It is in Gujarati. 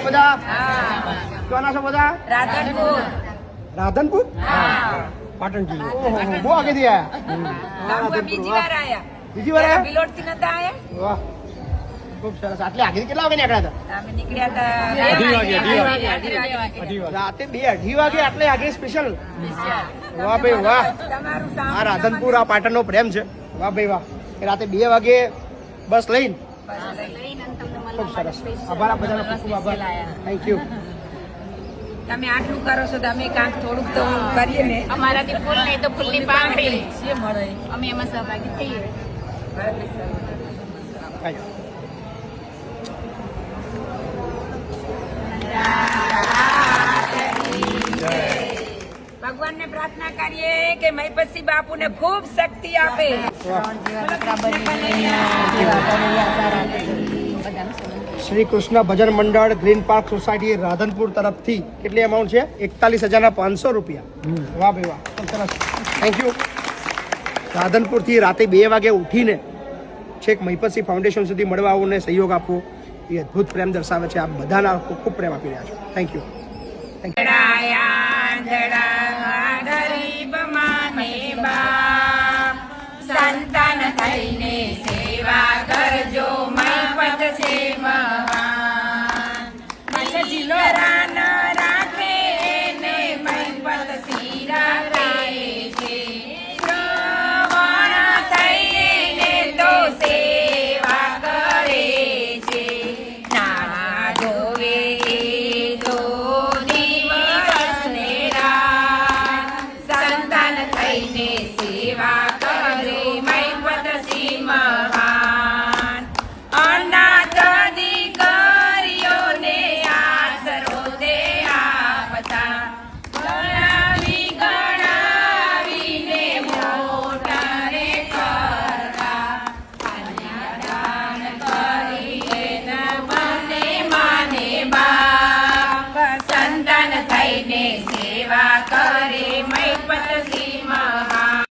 બધા ક્યાંના છો બધા? રાધનપુર પાટણ જિલ્લો. બહુ આગેથી આવ્યા. બીજી વાર આવ્યા? વાહ, ખૂબ સરસ. આટલે આગેથી કેટલા વાગે નીકળ્યા હતા? રાતે 2-2:30 વાગે આટલે આગે સ્પેશિયલ. વાહ ભાઈ વાહ. આ રાધનપુર આ પાટણનો પ્રેમ છે. વાહ ભાઈ વાહ. રાતે 2 વાગે બસ લઈને. ખૂબ સરસ. આભાર આ બધાનો ખૂબ આભાર. Thank you. તમે આટલું કરો છો તો અમે કાંક થોડુંક તો કરીએ ને. અમારાથી ફૂલ નહીં તો ફૂલની પાંખડી અમે એમાં સહભાગી થઈએ. ભગવાનને પ્રાર્થના કરીએ કે મહીપતસિંહ બાપુને ખૂબ શક્તિ આપે. શ્રી કૃષ્ણ ભજન મંડળ ગ્રીન પાર્ક સોસાયટી રાધનપુર તરફથી કેટલી અમાઉન્ટ છે? 41,500 રૂપિયા. વાહ ભાઈ વાહ, ખૂબ સરસ. Thank you. રાધનપુરથી રાતે 2 વાગે ઉઠીને છેક મહીપતસિંહ ફાઉન્ડેશન સુધી મળવા આવો ને સહયોગ આપવો એ અદ્ભુત પ્રેમ દર્શાવે છે. આ બધાના ખૂબ પ્રેમ આપી રહ્યા છો. Thank you.